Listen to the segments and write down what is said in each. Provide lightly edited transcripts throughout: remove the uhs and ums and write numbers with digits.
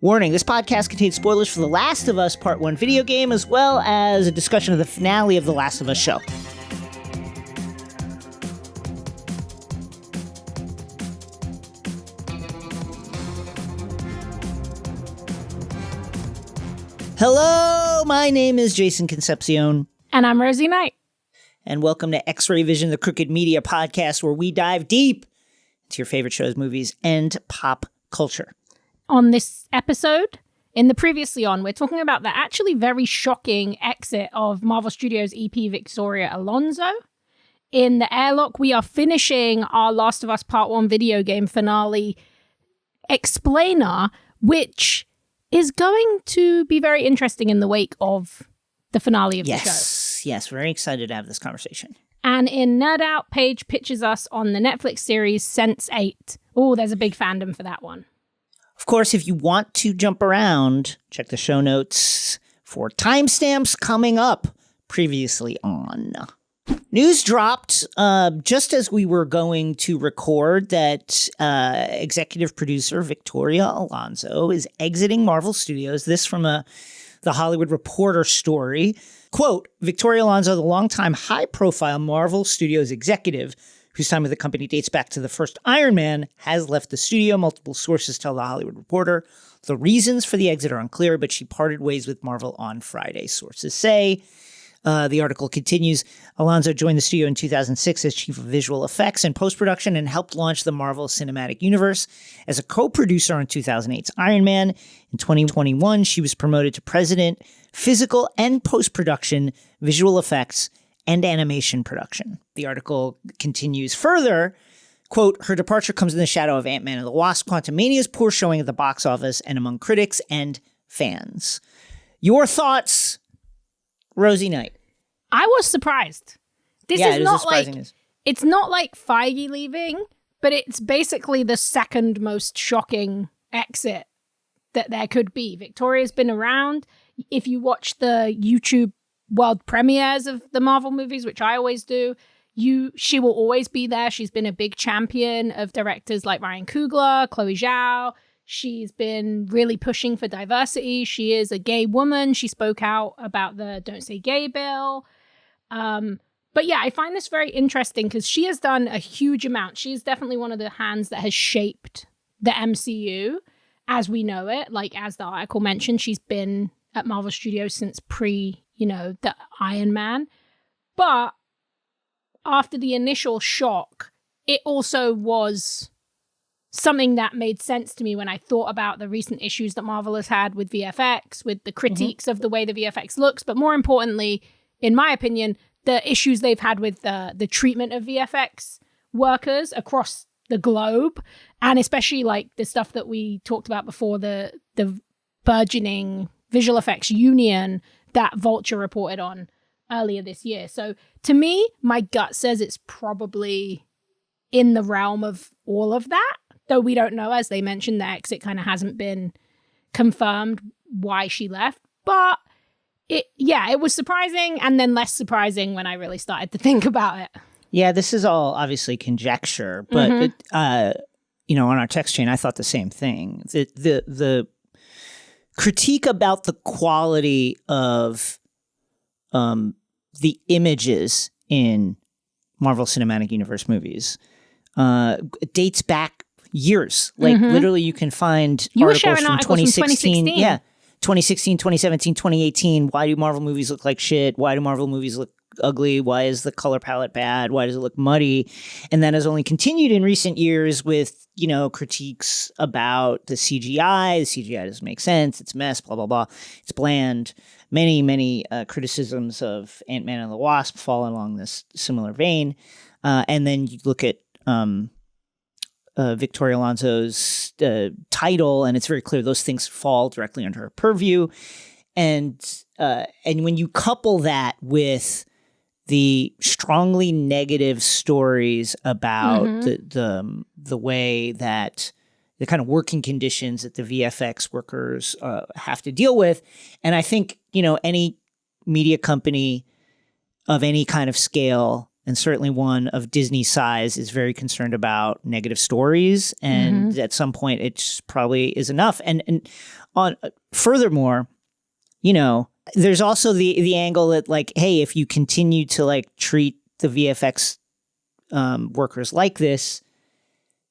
Warning, this podcast contains spoilers for The Last of Us Part 1 video game, as well as a discussion of the finale of The Last of Us show. Hello, my name is Jason Concepcion. And I'm Rosie Knight. And welcome to X-Ray Vision, the Crooked Media podcast, where we dive deep into your favorite shows, movies, and pop culture. On this episode, in the previously on, we're talking about the actually very shocking exit of Marvel Studios EP Victoria Alonso. In the Airlock, we are finishing our Last of Us Part 1 video game finale explainer, which is going to be very interesting in the wake of the finale of the show. Yes, very excited to have this conversation. And in Nerd Out, Paige pitches us on the Netflix series Sense8. Oh, there's a big fandom for that one. Of course, if you want to jump around, check the show notes for timestamps coming up previously on. News dropped just as we were going to record that executive producer Victoria Alonso is exiting Marvel Studios. This from the Hollywood Reporter story. Quote, Victoria Alonso, the longtime high-profile Marvel Studios executive, whose time with the company dates back to the first Iron Man, has left the studio. Multiple sources tell The Hollywood Reporter. The reasons for the exit are unclear, but she parted ways with Marvel on Friday, sources say. The article continues. Alonso joined the studio in 2006 as chief of visual effects and post-production and helped launch the Marvel Cinematic Universe. As a co-producer on 2008's Iron Man, in 2021, she was promoted to president, physical and post-production, visual effects, and animation production. The article continues further, quote, her departure comes in the shadow of Ant-Man and the Wasp, Quantumania's poor showing at the box office and among critics and fans. Your thoughts, Rosie Knight? I was surprised. This is not like news. It's not like Feige leaving, but it's basically the second most shocking exit that there could be. Victoria's been around. If you watch the YouTube world premieres of the Marvel movies, which I always do, she will always be there. She's been a big champion of directors like Ryan Coogler, Chloe Zhao. She's been really pushing for diversity. She is a gay woman. She spoke out about the Don't Say Gay bill. But yeah, I find this very interesting because she has done a huge amount. She's definitely one of the hands that has shaped the MCU as we know it. Like, as the article mentioned, she's been at Marvel Studios since the Iron Man. But after the initial shock, it also was something that made sense to me when I thought about the recent issues that Marvel has had with VFX, with the critiques of the way the VFX looks, but more importantly, in my opinion, the issues they've had with the treatment of VFX workers across the globe, and especially like the stuff that we talked about before, the burgeoning visual effects union that Vulture reported on earlier this year. So to me, my gut says it's probably in the realm of all of that, though we don't know. As they mentioned, the exit kind of hasn't been confirmed why she left. But it was surprising and then less surprising when I really started to think about it. Yeah, this is all obviously conjecture, but on our text chain, I thought the same thing. The critique about the quality of the images in Marvel Cinematic Universe movies dates back years. Like literally you can find articles from 2016. Yeah, 2016, 2017, 2018. Why do Marvel movies look like shit? Why do Marvel movies look ugly? Why is the color palette bad? Why does it look muddy? And that has only continued in recent years with, critiques about the CGI. The CGI doesn't make sense. It's a mess, blah, blah, blah. It's bland. Many criticisms of Ant-Man and the Wasp fall along this similar vein. And then you look at Victoria Alonso's title, and it's very clear those things fall directly under her purview. And when you couple that with the strongly negative stories about the way that the kind of working conditions that the VFX workers have to deal with, and I think any media company of any kind of scale and certainly one of Disney's size, is very concerned about negative stories. And at some point, it probably is enough. And on furthermore, you know, there's also the angle that, like, hey, if you continue to like treat the VFX workers like this,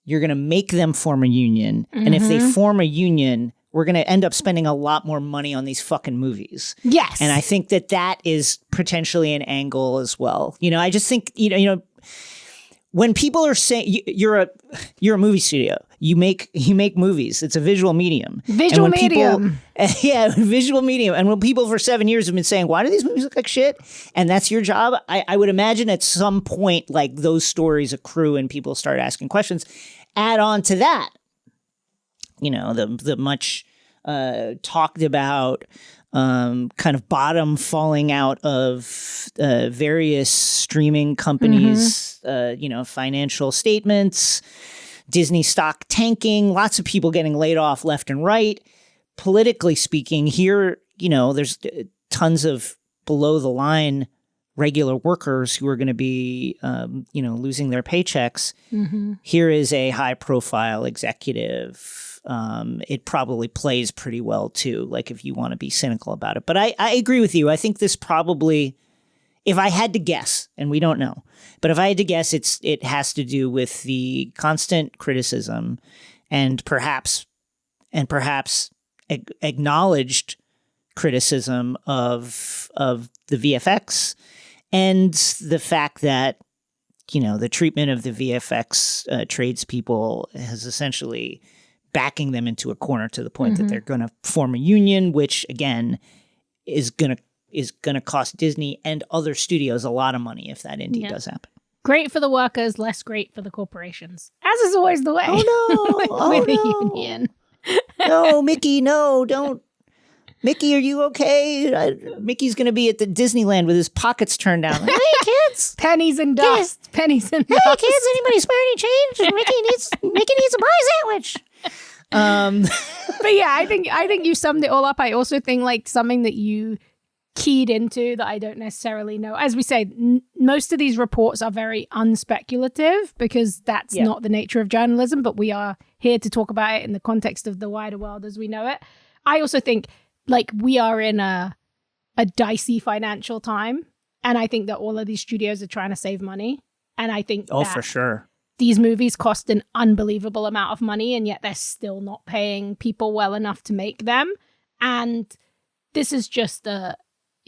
you're going to make them form a union. And if they form a union, we're going to end up spending a lot more money on these fucking movies. Yes. And I think that is potentially an angle as well. You know, I just think, you know, when people are saying you're a movie studio, you make movies. It's a visual medium. Visual medium. Visual medium. And when people for 7 years have been saying, why do these movies look like shit? And that's your job. I would imagine at some point, like, those stories accrue and people start asking questions. Add on to that, you know, the much talked about kind of bottom falling out of various streaming companies, you know, financial statements, Disney stock tanking, lots of people getting laid off left and right. Politically speaking, here, you know, there's tons of below the line regular workers who are going to be, you know, losing their paychecks. Here is a high profile executive. It probably plays pretty well too, like, if you want to be cynical about it. But I agree with you. I think this probably, if I had to guess, and we don't know, but if I had to guess, it has to do with the constant criticism and perhaps acknowledged criticism of the VFX, and the fact that, you know, the treatment of the VFX tradespeople has essentially backing them into a corner to the point that they're going to form a union, which again is going to cost Disney and other studios a lot of money if that indeed does happen. Great for the workers, less great for the corporations, as is always the way. Oh no! with the union. No, Mickey, no, don't. Mickey, are you okay? Mickey's going to be at the Disneyland with his pockets turned down. Like, hey, kids. Pennies and dust. Pennies and Hey, dust. kids, anybody spare any change? Mickey needs a pie sandwich. But yeah, I think you summed it all up. I also think, like, something that you keyed into that I don't necessarily know. As we say, most of these reports are very unspeculative because that's not the nature of journalism, but we are here to talk about it in the context of the wider world as we know it. I also think, like, we are in a dicey financial time, and I think that all of these studios are trying to save money. And I think for sure, these movies cost an unbelievable amount of money, and yet they're still not paying people well enough to make them. And this is just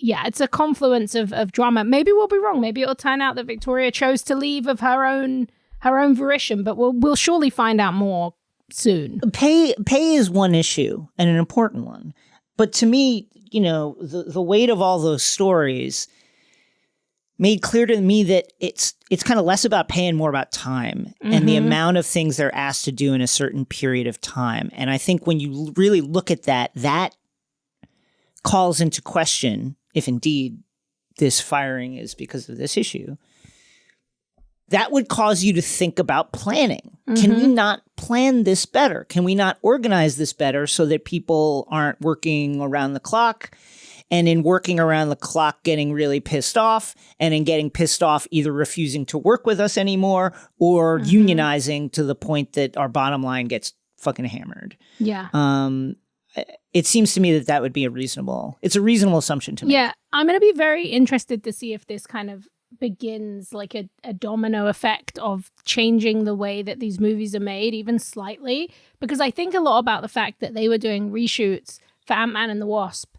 it's a confluence of drama. Maybe we'll be wrong. Maybe it'll turn out that Victoria chose to leave of her own volition, but we'll surely find out more soon. Pay is one issue, and an important one. But to me, you know, the weight of all those stories made clear to me that it's kind of less about pay and more about time and the amount of things they're asked to do in a certain period of time. And I think when you really look at that calls into question, if indeed this firing is because of this issue, that would cause you to think about planning. Can we not plan this better? Can we not organize this better so that people aren't working around the clock, and in working around the clock getting really pissed off, and in getting pissed off either refusing to work with us anymore or unionizing to the point that our bottom line gets fucking hammered? Yeah. It seems to me that would be a reasonable assumption to make. Yeah. I'm going to be very interested to see if this kind of begins like a domino effect of changing the way that these movies are made, even slightly, because I think a lot about the fact that they were doing reshoots for Ant-Man and the Wasp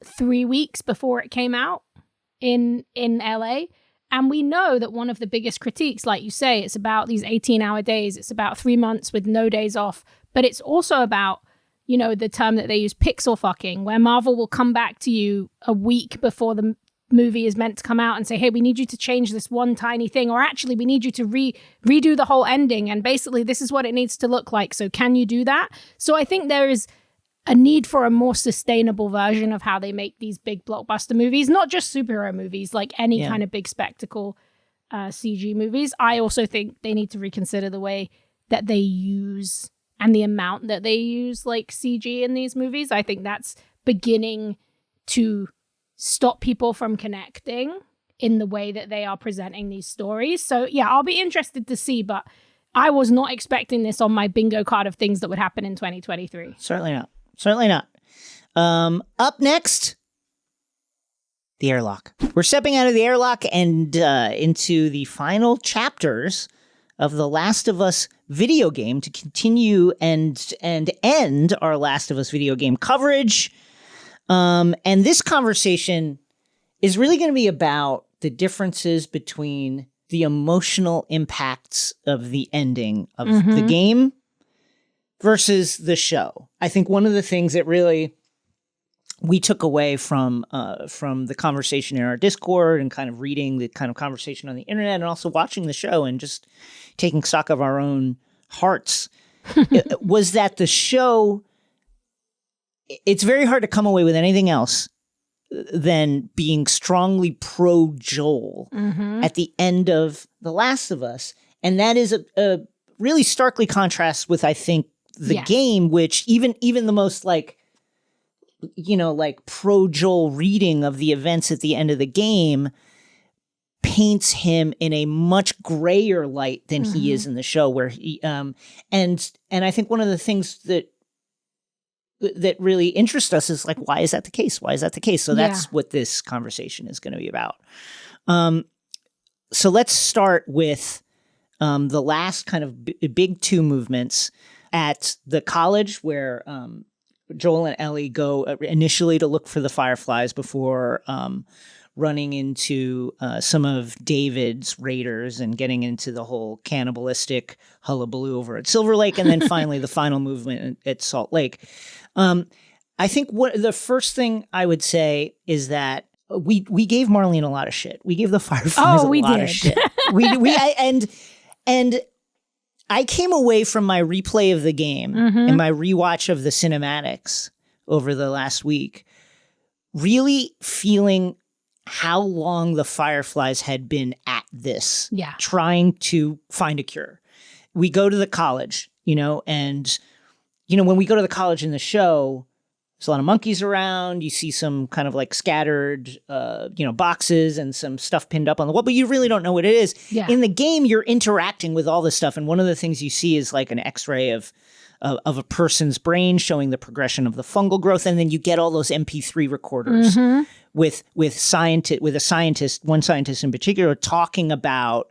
3 weeks before it came out in LA. And we know that one of the biggest critiques, like you say, it's about these 18-hour days. It's about 3 months with no days off. But it's also about, you know, the term that they use, pixel fucking, where Marvel will come back to you a week before the movie is meant to come out and say, hey, we need you to change this one tiny thing, or actually we need you to redo the whole ending, and basically this is what it needs to look like, so can you do that? So I think there is a need for a more sustainable version of how they make these big blockbuster movies, not just superhero movies, like any kind of big spectacle CG movies. I also think they need to reconsider the way that they use and the amount that they use like CG in these movies. I think that's beginning to stop people from connecting in the way that they are presenting these stories. So yeah, I'll be interested to see, but I was not expecting this on my bingo card of things that would happen in 2023. Certainly not. Certainly not. Up next, the airlock. We're stepping out of the airlock and into the final chapters of the Last of Us video game to continue and end our Last of Us video game coverage. And this conversation is really going to be about the differences between the emotional impacts of the ending of the game versus the show. I think one of the things that really we took away from the conversation in our Discord and kind of reading the kind of conversation on the internet and also watching the show and just taking stock of our own hearts was that the show, it's very hard to come away with anything else than being strongly pro Joel at the end of The Last of Us. And that is a really starkly contrasts with, I think, the game, which even the most like pro Joel reading of the events at the end of the game paints him in a much grayer light than he is in the show, where he and I think one of the things that really interests us is like, why is that the case? Why is that the case? So that's what this conversation is going to be about. So let's start with the last kind of big two movements at the college where Joel and Ellie go initially to look for the fireflies before running into some of David's raiders and getting into the whole cannibalistic hullabaloo over at Silver Lake, and then finally the final movement at Salt Lake. I think the first thing I would say is that we gave Marlene a lot of shit. We gave the fireflies a lot of shit. And I came away from my replay of the game and my rewatch of the cinematics over the last week really feeling how long the fireflies had been at this, trying to find a cure. We go to the college, and when we go to the college in the show, there's a lot of monkeys around. You see some kind of like scattered, boxes and some stuff pinned up on the wall, but you really don't know what it is. Yeah. In the game, you're interacting with all this stuff. And one of the things you see is like an x-ray of a person's brain showing the progression of the fungal growth. And then you get all those MP3 recorders with one scientist in particular, talking about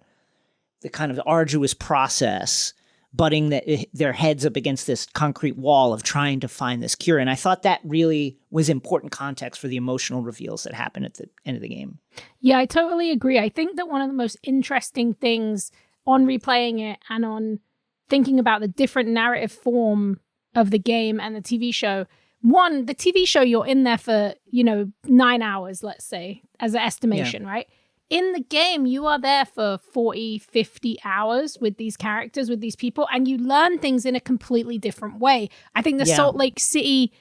the kind of arduous process, butting their heads up against this concrete wall of trying to find this cure. And I thought that really was important context for the emotional reveals that happen at the end of the game. Yeah, I totally agree. I think that one of the most interesting things on replaying it and on thinking about the different narrative form of the game and the TV show, one, the TV show, you're in there for, 9 hours, let's say, as an estimation, right? In the game, you are there for 40, 50 hours with these characters, with these people, and you learn things in a completely different way. I think the Salt Lake City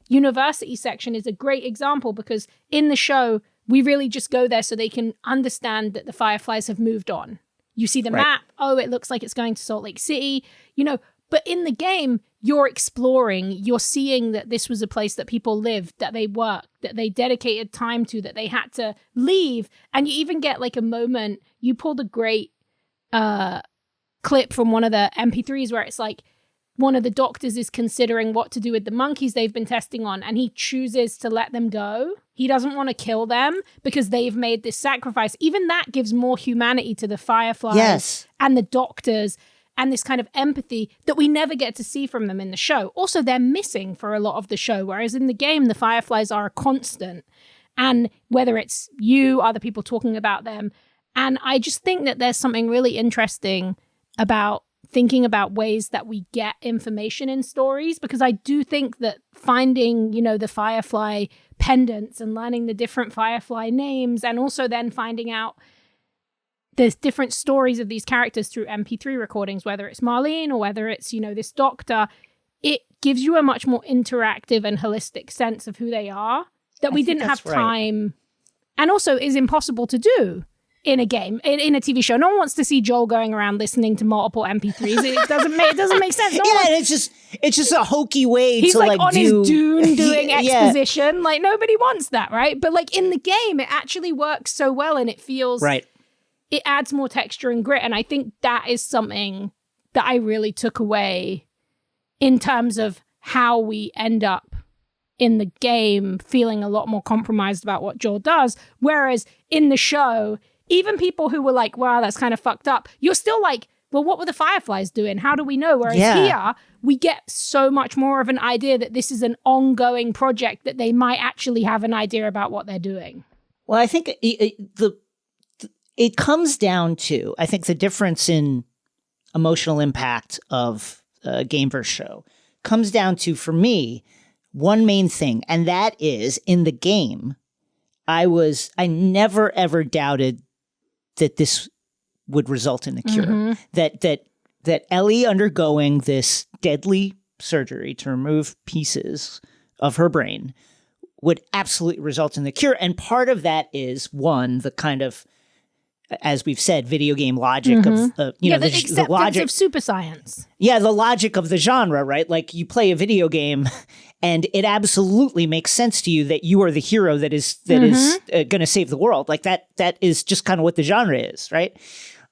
University section is a great example because in the show, we really just go there so they can understand that the Fireflies have moved on. You see the map, it looks like it's going to Salt Lake City, but in the game, you're exploring, you're seeing that this was a place that people lived, that they worked, that they dedicated time to, that they had to leave. And you even get like a moment, you pulled a great clip from one of the MP3s where it's like one of the doctors is considering what to do with the monkeys they've been testing on, and he chooses to let them go. He doesn't want to kill them because they've made this sacrifice. Even that gives more humanity to the Fireflies and the doctors, and this kind of empathy that we never get to see from them in the show. Also, they're missing for a lot of the show, whereas in the game, the Fireflies are a constant. And whether it's you, other people talking about them. And I just think that there's something really interesting about thinking about ways that we get information in stories, because I do think that finding, the Firefly pendants and learning the different Firefly names, and also then finding out there's different stories of these characters through MP3 recordings, whether it's Marlene or whether it's, this doctor, it gives you a much more interactive and holistic sense of who they are that we didn't have time and also is impossible to do in a game, in a TV show. No one wants to see Joel going around listening to multiple MP3s. It doesn't make sense. And it's just a hokey way he's to like on do his dune doing exposition. Like nobody wants that, right? But like in the game, it actually works so well, and it feels right. It adds more texture and grit, and I think that is something that I really took away in terms of how we end up in the game feeling a lot more compromised about what Joel does. Whereas in the show, even people who were like, wow, that's kind of fucked up, you're still like, well, what were the Fireflies doing? How do we know? Whereas here, we get so much more of an idea that this is an ongoing project, that they might actually have an idea about what they're doing. Well, I think it comes down to, I think the difference in emotional impact of game versus show comes down to, for me, one main thing, and that is in the game, I never ever doubted that this would result in a cure. Mm-hmm. That Ellie undergoing this deadly surgery to remove pieces of her brain would absolutely result in the cure. And part of that is, one, the kind of, as we've said, video game logic of the logic of super science. Yeah, the logic of the genre, right? Like you play a video game, and it absolutely makes sense to you that you are the hero that is going to save the world. Like that is just kind of what the genre is, right?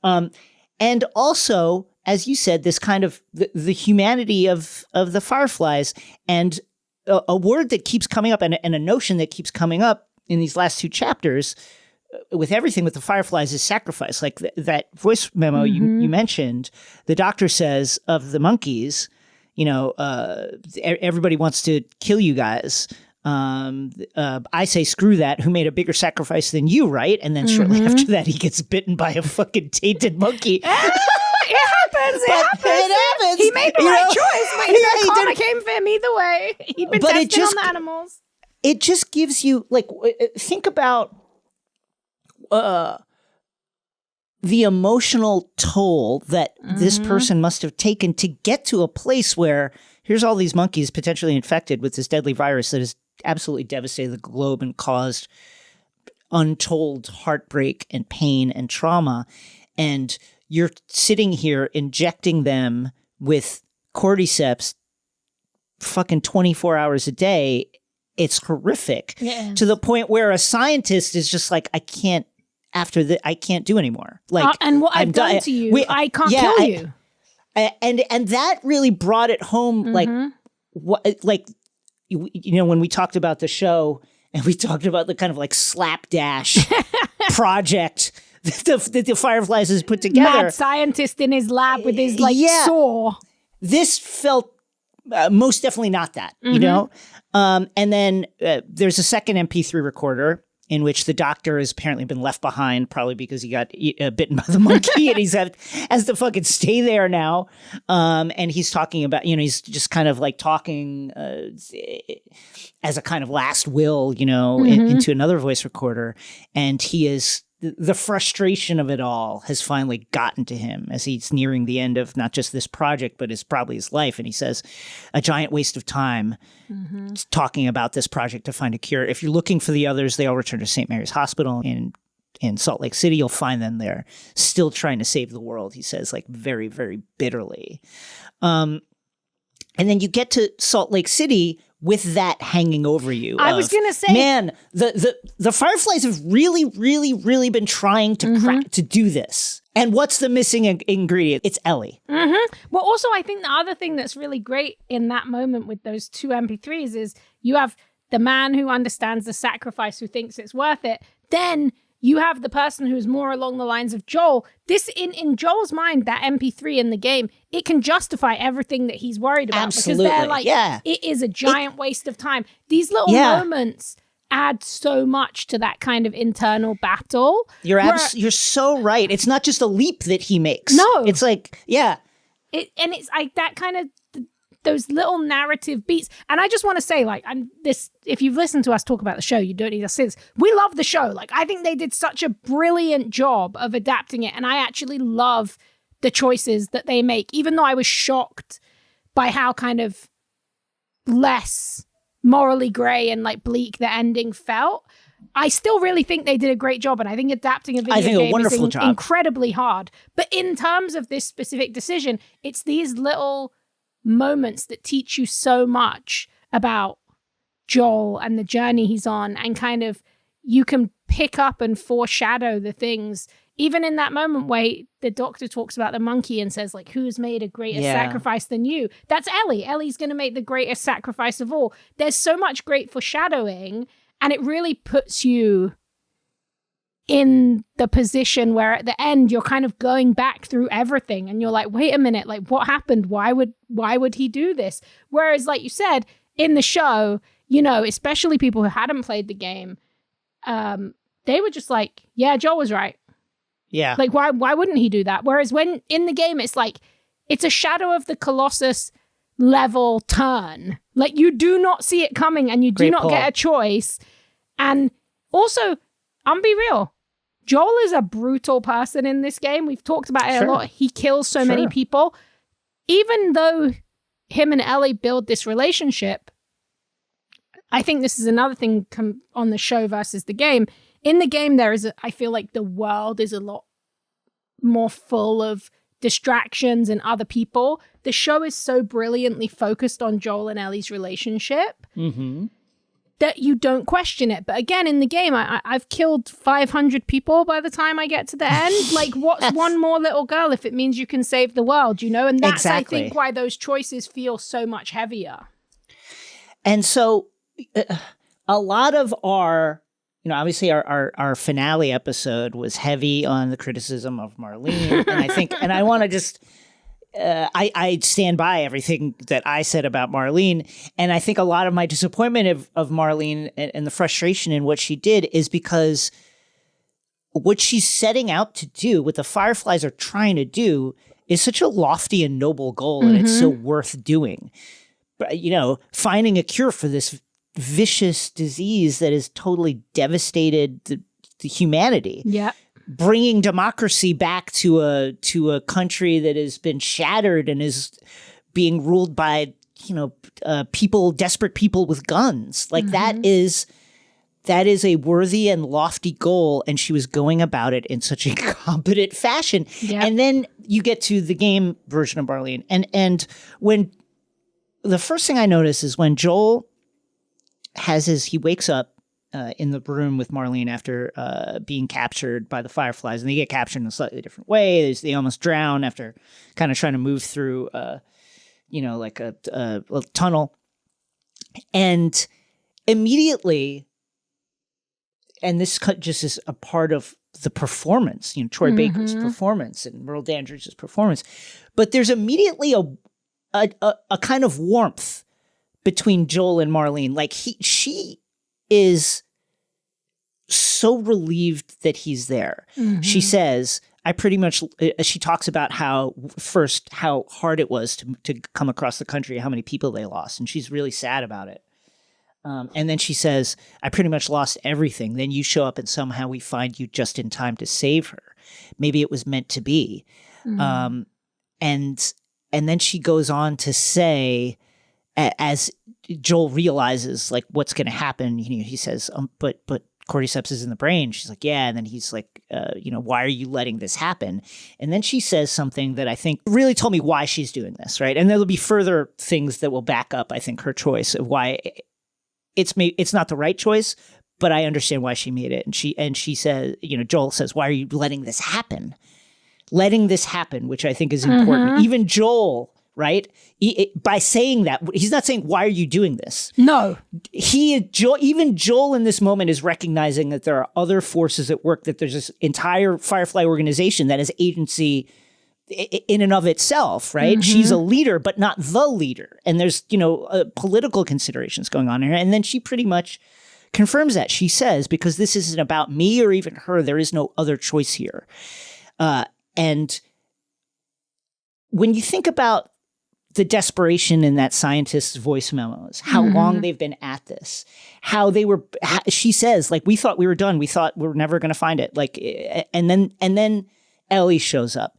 And also, as you said, this kind of the humanity of the Fireflies, and a word that keeps coming up, and a notion that keeps coming up in these last two chapters with everything with the Fireflies, is sacrifice. Like that voice memo you mentioned, the doctor says of the monkeys, everybody wants to kill you guys. I say, screw that. Who made a bigger sacrifice than you, right? And then shortly after that, he gets bitten by a fucking tainted monkey. It happens. He made the right choice. Karma came for him either way. He'd been testing on the animals. It just gives you, like, think about the emotional toll that this person must have taken to get to a place where here's all these monkeys potentially infected with this deadly virus that has absolutely devastated the globe and caused untold heartbreak and pain and trauma. And you're sitting here injecting them with cordyceps fucking 24 hours a day. It's horrific to the point where a scientist is just like, I can't do anymore. Like, and what I've done to you, I can't kill you. And that really brought it home. Like, when we talked about the show and we talked about the kind of like slapdash project that the Fireflies has put together. Mad scientist in his lab with his saw. This felt most definitely not that, you know? And then there's a second MP3 recorder in which the doctor has apparently been left behind, probably because he got bitten by the monkey, and has to fucking stay there now. And he's talking about, he's just kind of like talking as a kind of last will, into another voice recorder. And he is, the frustration of it all has finally gotten to him as he's nearing the end of not just this project, but probably his life. And he says, a giant waste of time talking about this project to find a cure. If you're looking for the others, they all return to St. Mary's Hospital in Salt Lake City. You'll find them there still trying to save the world, he says, like very, very bitterly. And then you get to Salt Lake City with that hanging over you. I was going to say, man, the Fireflies have really, really, really been trying to to do this. And what's the missing ingredient? It's Ellie. Well, also, I think the other thing that's really great in that moment with those two MP3s is you have the man who understands the sacrifice, who thinks it's worth it. Then you have the person who's more along the lines of Joel. This, in Joel's mind, that MP3 in the game, it can justify everything that he's worried about. Absolutely. Because they're like, it is a giant waste of time. These little moments add so much to that kind of internal battle. You're so right. It's not just a leap that he makes. No. It's like, it's like that kind of, those little narrative beats. And I just want to say, like, if you've listened to us talk about the show, you don't need to say this. We love the show. Like, I think they did such a brilliant job of adapting it. And I actually love the choices that they make, even though I was shocked by how kind of less morally gray and like bleak the ending felt. I still really think they did a great job, and I think adapting a video game is incredibly hard. But in terms of this specific decision, it's these little moments that teach you so much about Joel and the journey he's on, and kind of you can pick up and foreshadow the things. Even in that moment where the doctor talks about the monkey and says, like, who's made a greater sacrifice than you? That's Ellie. Ellie's going to make the greatest sacrifice of all. There's so much great foreshadowing, and it really puts you in the position where at the end you're kind of going back through everything and you're like, wait a minute, like, what happened? Why would he do this? Whereas, like you said, in the show, you know, especially people who hadn't played the game, they were just like, yeah, Joel was right. Yeah. Like, why wouldn't he do that? Whereas when in the game, it's like, it's a Shadow of the Colossus level turn. Like, you do not see it coming and you do not get a choice. And also, I'm be real, Joel is a brutal person in this game. We've talked about it a lot. He kills so many people. Even though him and Ellie build this relationship, I think this is another thing on the show versus the game. In the game, I feel like the world is a lot more full of distractions and other people. The show is so brilliantly focused on Joel and Ellie's relationship that you don't question it. But again, in the game, I've killed 500 people by the time I get to the end. Like, what's one more little girl if it means you can save the world, you know? And that's, I think, why those choices feel so much heavier. And so a lot of our, you know, obviously our finale episode was heavy on the criticism of Marlene. And I think, and I want to just, I stand by everything that I said about Marlene. And I think a lot of my disappointment of Marlene and the frustration in what she did is because what she's setting out to do, what the Fireflies are trying to do, is such a lofty and noble goal, and it's so worth doing. But, you know, finding a cure for this vicious disease that has totally devastated the humanity. Yeah. Bringing democracy back to a country that has been shattered and is being ruled by, you know, desperate people with guns. Like that is a worthy and lofty goal, and she was going about it in such a competent fashion. Yep. And then you get to the game version of Marlene, and when the first thing I notice is when Joel he wakes up in the room with Marlene after being captured by the Fireflies, and they get captured in a slightly different way. They almost drown after kind of trying to move through, like a tunnel. And immediately, and this just is a part of the performance, you know, Troy Baker's performance and Merle Dandridge's performance, but there's immediately a kind of warmth between Joel and Marlene. Like she is so relieved that he's there. She says, she talks about how hard it was to come across the country, how many people they lost. And she's really sad about it. And then she says, I pretty much lost everything. Then you show up and somehow we find you just in time to save her. Maybe it was meant to be. And then she goes on to say, as Joel realizes like what's going to happen, he says, but cordyceps is in the brain. She's like, yeah. And then he's like, why are you letting this happen? And then she says something that I think really told me why she's doing this, right? And there'll be further things that will back up, I think, her choice of why it's not the right choice, but I understand why she made it. And she says, Joel says, why are you letting this happen? Letting this happen, which I think is important. Even Joel, right? By saying that, he's not saying, why are you doing this? No. Even Joel in this moment is recognizing that there are other forces at work, that there's this entire Firefly organization that has agency in and of itself, right? She's a leader, but not the leader. And there's, political considerations going on here. And then she pretty much confirms that. She says, because this isn't about me or even her, there is no other choice here. And when you think about the desperation in that scientist's voice memos, how long they've been at this, she says, like, we thought we were done. We thought we were never going to find it. Like, and then Ellie shows up.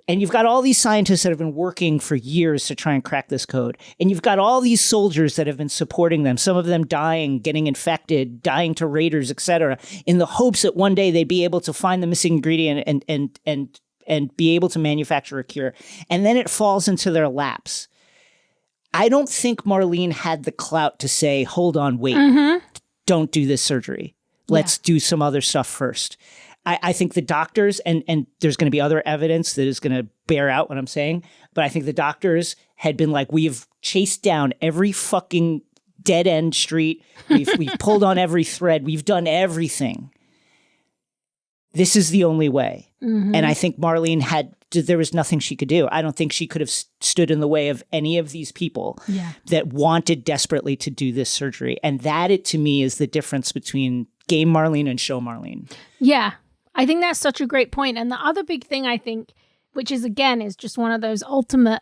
And you've got all these scientists that have been working for years to try and crack this code. And you've got all these soldiers that have been supporting them, some of them dying, getting infected, dying to raiders, etc., in the hopes that one day they'd be able to find the missing ingredient and be able to manufacture a cure. And then it falls into their laps. I don't think Marlene had the clout to say, hold on, wait, don't do this surgery. Let's do some other stuff first. I think the doctors, and there's going to be other evidence that is going to bear out what I'm saying, but I think the doctors had been like, we've chased down every fucking dead end street. We've pulled on every thread. We've done everything. This is the only way. And I think Marlene there was nothing she could do. I don't think she could have stood in the way of any of these people that wanted desperately to do this surgery. And that, to me, is the difference between game Marlene and show Marlene. Yeah. I think that's such a great point. And the other big thing I think, which is, again, is just one of those ultimate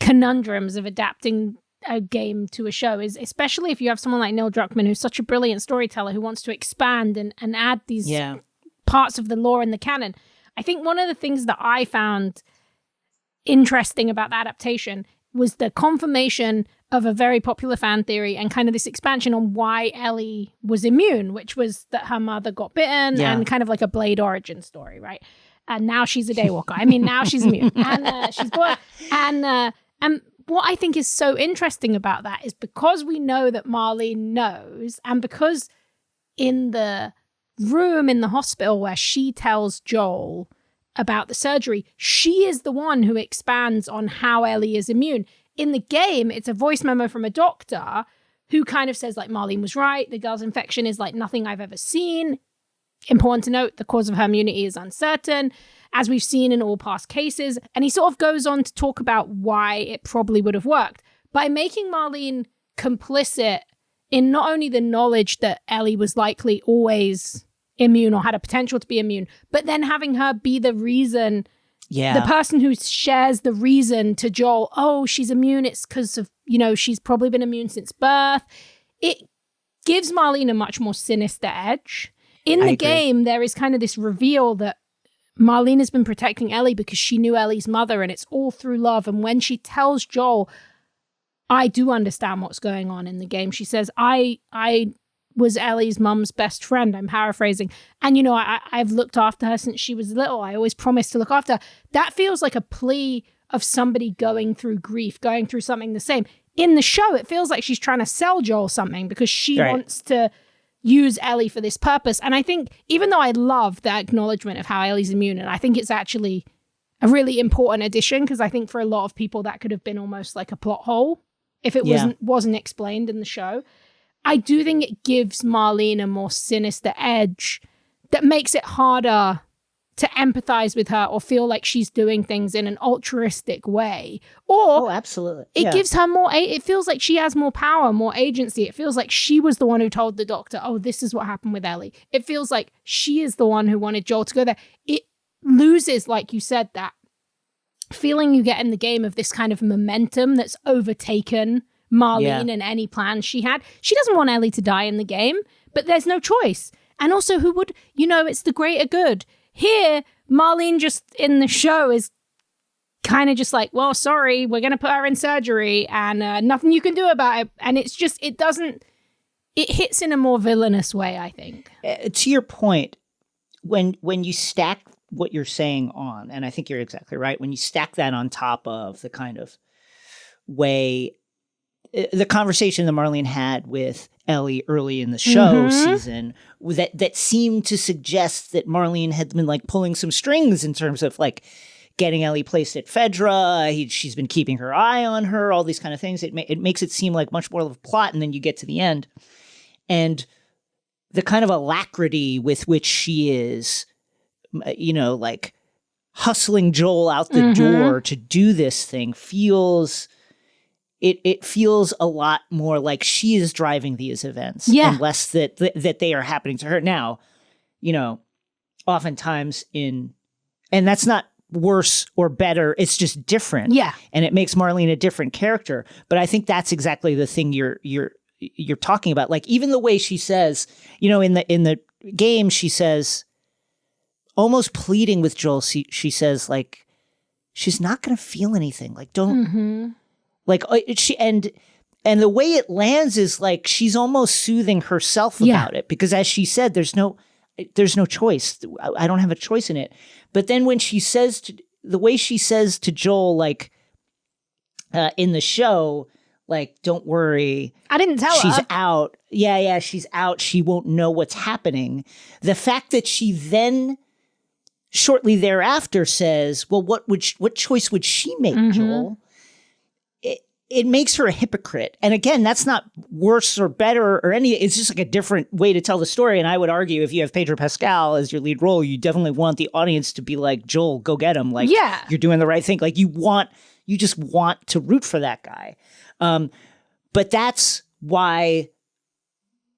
conundrums of adapting a game to a show, is especially if you have someone like Neil Druckmann, who's such a brilliant storyteller, who wants to expand and add these parts of the lore in the canon. I think one of the things that I found interesting about the adaptation was the confirmation of a very popular fan theory and kind of this expansion on why Ellie was immune, which was that her mother got bitten and kind of like a Blade origin story, right? And now she's a Daywalker. I mean, now she's immune and she's born. And what I think is so interesting about that is because we know that Marlene knows, and because in the room in the hospital where she tells Joel about the surgery, she is the one who expands on how Ellie is immune. In the game, it's a voice memo from a doctor who kind of says, like, Marlene was right. The girl's infection is like nothing I've ever seen. Important to note, the cause of her immunity is uncertain, as we've seen in all past cases. And he sort of goes on to talk about why it probably would have worked. By making Marlene complicit in not only the knowledge that Ellie was likely always immune or had a potential to be immune, but then having her be the reason, the person who shares the reason to Joel, oh, she's immune, it's because of, she's probably been immune since birth. It gives Marlene a much more sinister edge. In the game, there is kind of this reveal that Marlene has been protecting Ellie because she knew Ellie's mother, and it's all through love. And when she tells Joel, I do understand what's going on in the game, she says, I was Ellie's mum's best friend. I'm paraphrasing. And, I've looked after her since she was little. I always promised to look after her. That feels like a plea of somebody going through grief, going through something the same. In the show, it feels like she's trying to sell Joel something because she wants to use Ellie for this purpose. And I think, even though I love the acknowledgement of how Ellie's immune, and I think it's actually a really important addition, because I think for a lot of people that could have been almost like a plot hole if it wasn't explained in the show. I do think it gives Marlene a more sinister edge that makes it harder to empathize with her or feel like she's doing things in an altruistic way. Or absolutely. It gives her more, it feels like she has more power, more agency. It feels like she was the one who told the doctor, oh, this is what happened with Ellie. It feels like she is the one who wanted Joel to go there. It loses, like you said, that feeling you get in the game of this kind of momentum that's overtaken Marlene and any plans she had. She doesn't want Ellie to die in the game, but there's no choice. And also, who would, it's the greater good. Here, Marlene just in the show is kind of just like, well, sorry, we're going to put her in surgery and nothing you can do about it. And it's just, it hits in a more villainous way, I think. To your point, when you stack what you're saying on, and I think you're exactly right, when you stack that on top of the kind of way, the conversation that Marlene had with Ellie early in the show season, that seemed to suggest that Marlene had been like pulling some strings in terms of like getting Ellie placed at Fedra. She's been keeping her eye on her, all these kind of things. It makes it seem like much more of a plot, and then you get to the end. And the kind of alacrity with which she is, like hustling Joel out the door to do this thing feels... It feels a lot more like she is driving these events and less that they are happening to her. Now, oftentimes and that's not worse or better. It's just different. Yeah. And it makes Marlene a different character. But I think that's exactly the thing you're talking about. Like, even the way she says, in the game, she says, almost pleading with Joel, she says, like, she's not going to feel anything. Like, don't like and the way it lands is like she's almost soothing herself about it, because as she said, there's no choice. I don't have a choice in it. But then when she says the way she says to Joel, like in the show, like, don't worry, I didn't tell she's her. out. Yeah, she's out. She won't know what's happening. The fact that she then shortly thereafter says, well, what choice would she make, Joel? It makes her a hypocrite. And again, that's not worse or better or any, it's just like a different way to tell the story. And I would argue if you have Pedro Pascal as your lead role, you definitely want the audience to be like, Joel, go get him. Like, you're doing the right thing. Like you just want to root for that guy. But that's why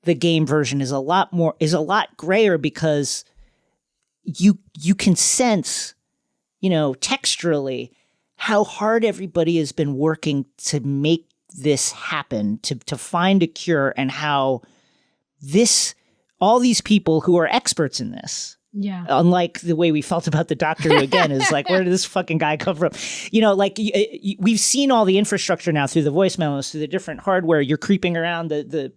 the game version is a lot grayer, because you can sense, texturally, how hard everybody has been working to make this happen, to find a cure, and how all these people who are experts in this, unlike the way we felt about the Doctor, who again is like, where did this fucking guy come from? We've seen all the infrastructure now through the voice memos, through the different hardware. You're creeping around the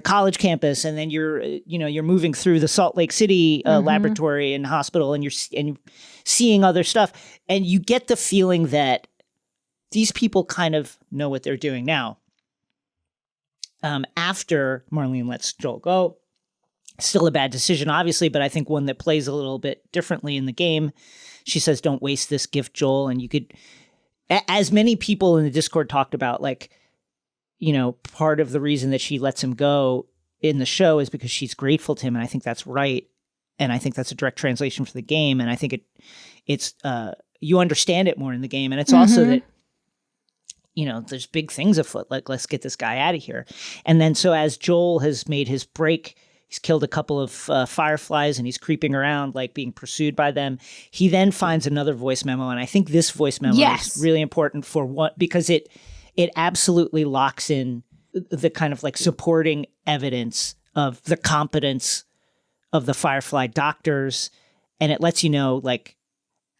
college campus, and then you're moving through the Salt Lake City laboratory and hospital, and you're seeing other stuff, and you get the feeling that these people kind of know what they're doing now. After Marlene lets Joel go, still a bad decision, obviously, but I think one that plays a little bit differently in the game. She says, don't waste this gift, Joel. And you could, as many people in the Discord talked about, like, part of the reason that she lets him go in the show is because she's grateful to him. And I think that's right. And I think that's a direct translation for the game. And I think it's you understand it more in the game. And it's also that, there's big things afoot. Like, let's get this guy out of here. And then so as Joel has made his break, he's killed a couple of fireflies and he's creeping around, like being pursued by them. He then finds another voice memo. And I think this voice memo is really important because it absolutely locks in the kind of like supporting evidence of the competence of the Firefly doctors. And it lets you know, like,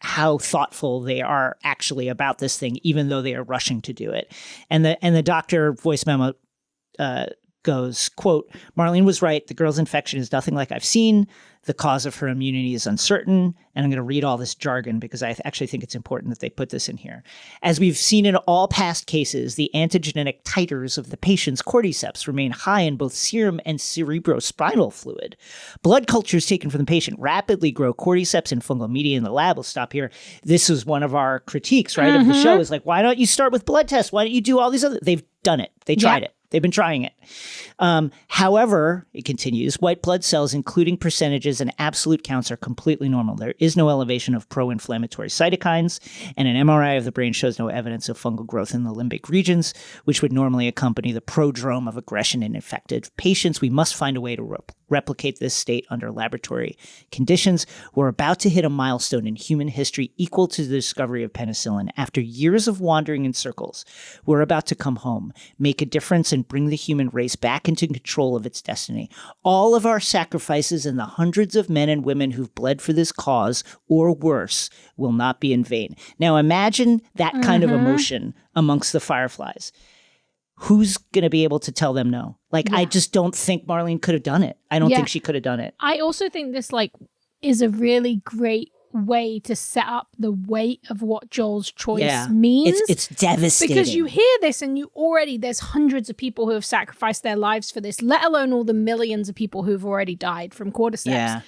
how thoughtful they are actually about this thing, even though they are rushing to do it. And the doctor voice memo goes, quote, Marlene was right. The girl's infection is nothing like I've seen. The cause of her immunity is uncertain. And I'm going to read all this jargon because I actually think it's important that they put this in here. As we've seen in all past cases, the antigenic titers of the patient's cordyceps remain high in both serum and cerebrospinal fluid. Blood cultures taken from the patient rapidly grow cordyceps and fungal media in the lab. We'll stop here. This is one of our critiques, right, of the show, is like, why don't you start with blood tests? Why don't you do all these other? They've done it. They tried it. They've been trying it. However, it continues, white blood cells, including percentages and absolute counts, are completely normal. There is no elevation of pro-inflammatory cytokines, and an MRI of the brain shows no evidence of fungal growth in the limbic regions, which would normally accompany the prodrome of aggression in infected patients. We must find a way to replicate this state under laboratory conditions. We're about to hit a milestone in human history equal to the discovery of penicillin. After years of wandering in circles, we're about to come home, make a difference, and bring the human race back into control of its destiny. All of our sacrifices and the hundreds of men and women who've bled for this cause, or worse, will not be in vain. Now imagine that kind of emotion amongst the Fireflies. Who's going to be able to tell them no? Like, I just don't think Marlene could have done it. I don't think she could have done it. I also think this, like, is a really great way to set up the weight of what Joel's choice means. It's devastating. Because you hear this and there's hundreds of people who have sacrificed their lives for this, let alone all the millions of people who've already died from cordyceps. Yeah.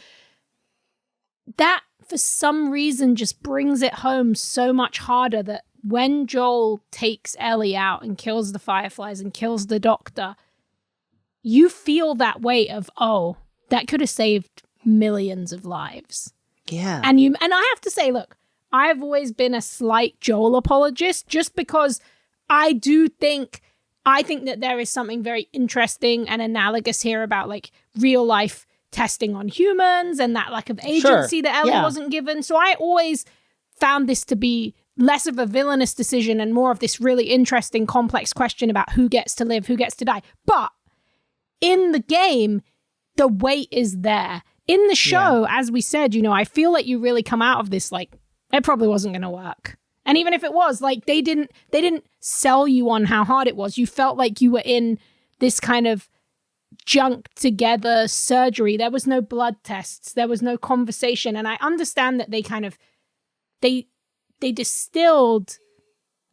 That, for some reason, just brings it home so much harder that when Joel takes Ellie out and kills the Fireflies and kills the Doctor, you feel that weight of, oh, that could have saved millions of lives. Yeah. And I have to say, look, I've always been a slight Joel apologist, just because I think that there is something very interesting and analogous here about, like, real life testing on humans and that lack of agency that Ellie wasn't given. So I always found this to be less of a villainous decision and more of this really interesting, complex question about who gets to live, who gets to die. But in the game, the weight is there. In the show, as we said, I feel like you really come out of this, like, It probably wasn't going to work. And even if it was, like, they didn't sell you on how hard it was. You felt like you were in this kind of junk together surgery. There was no blood tests. There was no conversation. And I understand that they kind of, they distilled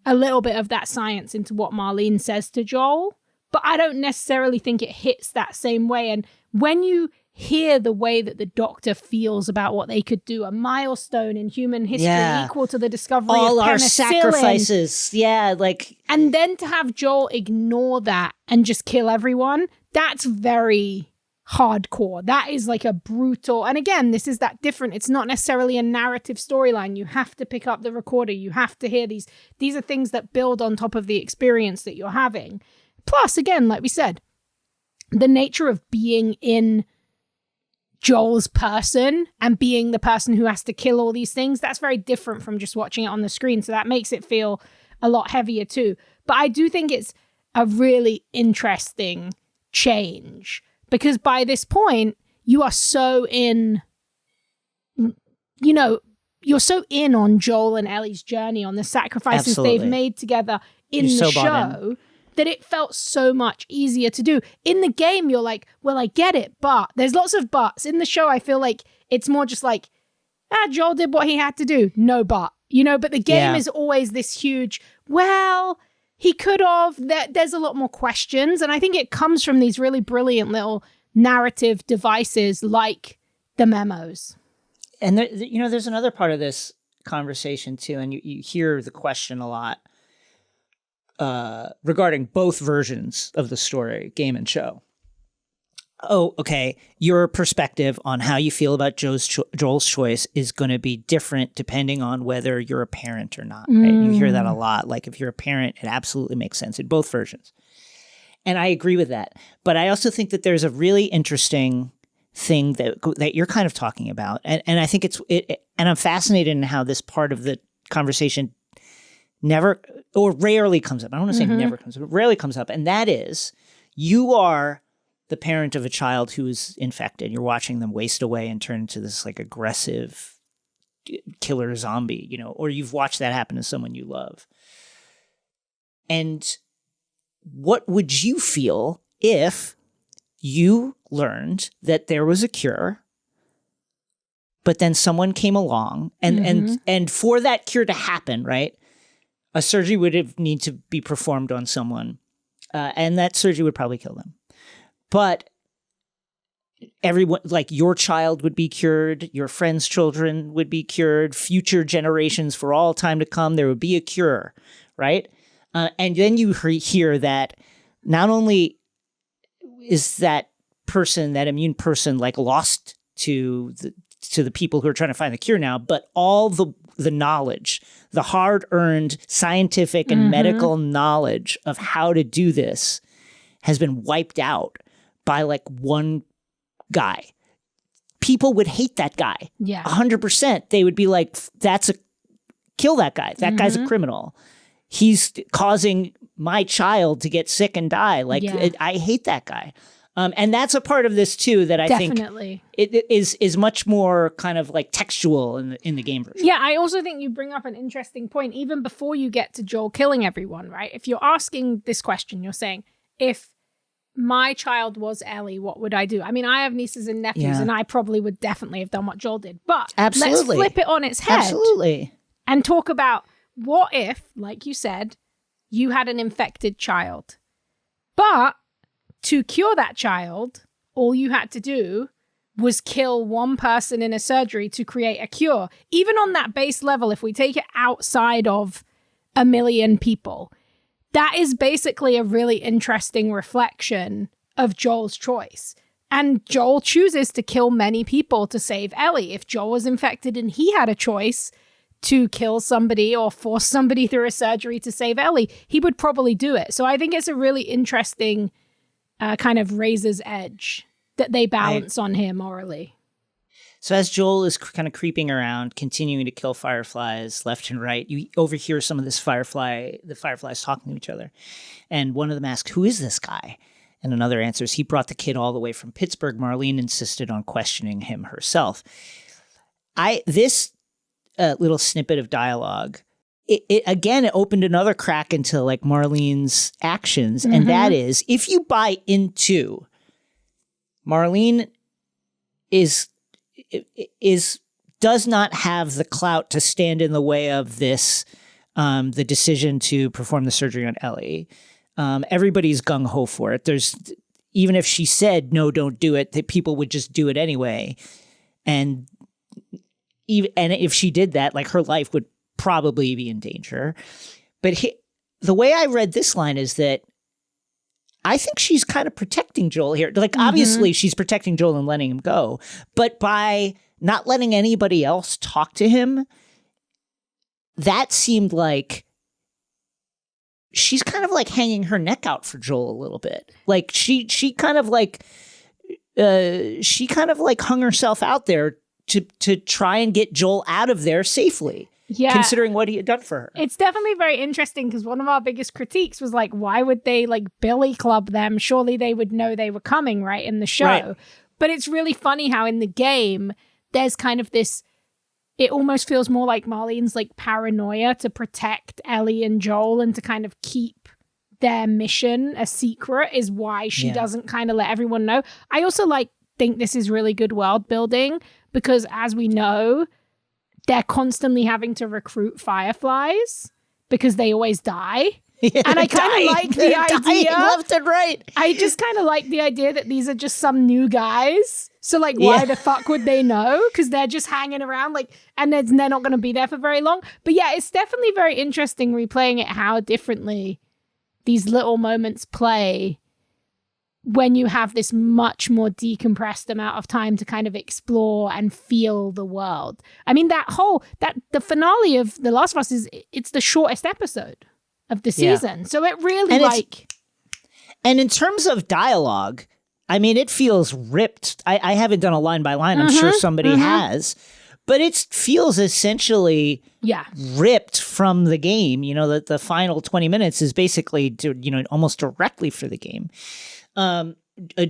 a little bit of that science into what Marlene says to Joel, but I don't necessarily think it hits that same way. And when you hear the way that the Doctor feels about what they could do, a milestone in human history equal to the discovery all of our penicillin, sacrifices. Yeah, like, and then to have Joel ignore that and just kill everyone, that's very hardcore. That is like a brutal, and again, this is that different. It's not necessarily a narrative storyline. You have to pick up the recorder. You have to hear these. These are things that build on top of the experience that you're having. Plus, again, like we said, the nature of being in Joel's person and being the person who has to kill all these things, that's very different from just watching it on the screen. So that makes it feel a lot heavier too. But I do think it's a really interesting change because by this point, you are so in, you know, you're so in on Joel and Ellie's journey, on the sacrifices they've made together in the show, that it felt so much easier to do. In the game, you're like, well, I get it, but there's lots of buts. In the show, I feel like it's more just like, Joel did what he had to do. No but, you know, but the game is always this huge, well, he could have, there's a lot more questions. And I think it comes from these really brilliant little narrative devices like the memos. And there, you know, there's another part of this conversation too, and you hear the question a lot regarding both versions of the story, game and show. Oh, okay. Your perspective on how you feel about Joel's choice is going to be different depending on whether you're a parent or not. Right? You hear that a lot. Like if you're a parent, it absolutely makes sense in both versions. And I agree with that. But I also think that there's a really interesting thing that you're kind of talking about. And I think and I'm fascinated in how this part of the conversation never or rarely comes up. I don't want to say never comes up, but rarely comes up. And that is, you are the parent of a child who is infected. You're watching them waste away and turn into this like aggressive killer zombie, you know, or you've watched that happen to someone you love. And what would you feel if you learned that there was a cure, but then someone came along and for that cure to happen, right? A surgery would need to be performed on someone, and that surgery would probably kill them. But everyone, like your child would be cured, your friends' children would be cured, future generations for all time to come, there would be a cure, right? And then you hear that not only is that person, that immune person, like lost to the people who are trying to find the cure now, but all the knowledge, the hard-earned scientific and medical knowledge of how to do this has been wiped out by like one guy. People would hate that guy. Yeah. 100%. They would be like, kill that guy. That guy's a criminal. He's causing my child to get sick and die. Like, I hate that guy. And that's a part of this too that I think it is much more kind of like textual in the game version. Yeah, I also think you bring up an interesting point even before you get to Joel killing everyone, right? If you're asking this question, you're saying, if my child was Ellie, what would I do? I mean, I have nieces and nephews, and I probably would definitely have done what Joel did. But let's flip it on its head. And talk about what if, like you said, you had an infected child. But to cure that child, all you had to do was kill one person in a surgery to create a cure. Even on that base level, if we take it outside of 1 million people, that is basically a really interesting reflection of Joel's choice. And Joel chooses to kill many people to save Ellie. If Joel was infected and he had a choice to kill somebody or force somebody through a surgery to save Ellie, he would probably do it. So I think it's a really interesting kind of razor's edge that they balance on here morally. So as Joel is kind of creeping around, continuing to kill fireflies left and right, you overhear some of the fireflies talking to each other. And one of them asks, "Who is this guy?" And another answers, "He brought the kid all the way from Pittsburgh." Marlene insisted on questioning him herself. little snippet of dialogue, it opened another crack into like Marlene's actions. And that is, if you buy into Marlene does not have the clout to stand in the way of this, the decision to perform the surgery on Ellie. Everybody's gung-ho for it. Even if she said, no, don't do it, that people would just do it anyway. And if she did that, like her life would probably be in danger. But the way I read this line is that I think she's kind of protecting Joel here. Like, obviously, she's protecting Joel and letting him go. But by not letting anybody else talk to him, that seemed like she's kind of like hanging her neck out for Joel a little bit. Like, she kind of like hung herself out there to try and get Joel out of there safely. Yeah. Considering what he had done for her. It's definitely very interesting because one of our biggest critiques was like, why would they like billy club them? Surely they would know they were coming, right, in the show. Right. But it's really funny how in the game, there's kind of this, it almost feels more like Marlene's like paranoia to protect Ellie and Joel and to kind of keep their mission a secret is why she doesn't kind of let everyone know. I also think this is really good world building because as we know, they're constantly having to recruit fireflies because they always die. Yeah, and I kind of like the idea. Left and right. I just kind of like the idea that these are just some new guys. So like, why the fuck would they know? Because they're just hanging around like, and they're not going to be there for very long. But yeah, it's definitely very interesting replaying it how differently these little moments play when you have this much more decompressed amount of time to kind of explore and feel the world. I mean, the finale of The Last of Us it's the shortest episode of the season. So it really and in terms of dialogue, I mean, it feels ripped. I haven't done a line by line. I'm sure somebody has, but it feels essentially ripped from the game. You know, that the final 20 minutes is basically, almost directly for the game.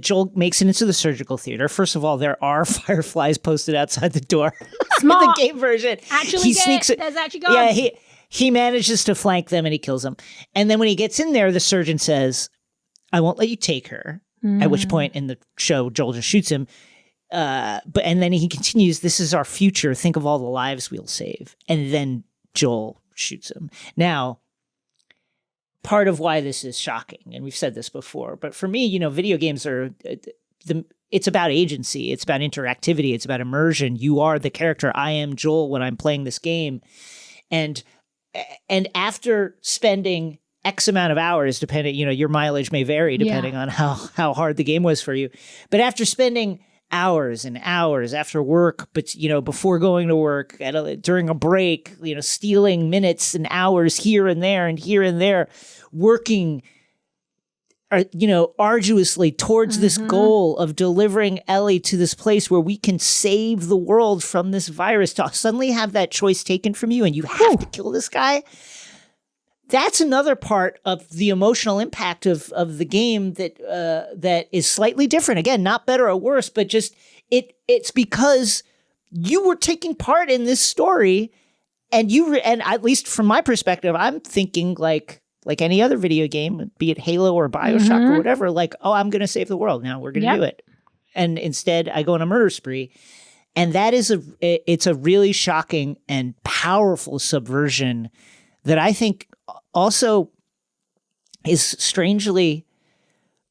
Joel makes it into the surgical theater. First of all, there are fireflies posted outside the door. Smart. In the game version. Actually, there's actually gone. Yeah, he manages to flank them and he kills them. And then when he gets in there, the surgeon says, I won't let you take her. At which point in the show, Joel just shoots him. And then he continues, this is our future. Think of all the lives we'll save. And then Joel shoots him. Now, part of why this is shocking, and we've said this before, but for me, video games are it's about agency, it's about interactivity, it's about immersion. You are the character. I am Joel when I'm playing this game, and after spending X amount of hours, depending, your mileage may vary depending on how hard the game was for you, but after spending hours and hours after work, but before going to work, during a break, stealing minutes and hours here and there, working, arduously towards this goal of delivering Ellie to this place where we can save the world from this virus, to suddenly have that choice taken from you and you have to kill this guy. That's another part of the emotional impact of the game that is slightly different. Again, not better or worse, but just it's because you were taking part in this story, and and at least from my perspective, I'm thinking like any other video game, be it Halo or BioShock or whatever. Like, oh, I'm going to save the world now. We're going to do it, and instead, I go on a murder spree, and that is it's a really shocking and powerful subversion that I think also is strangely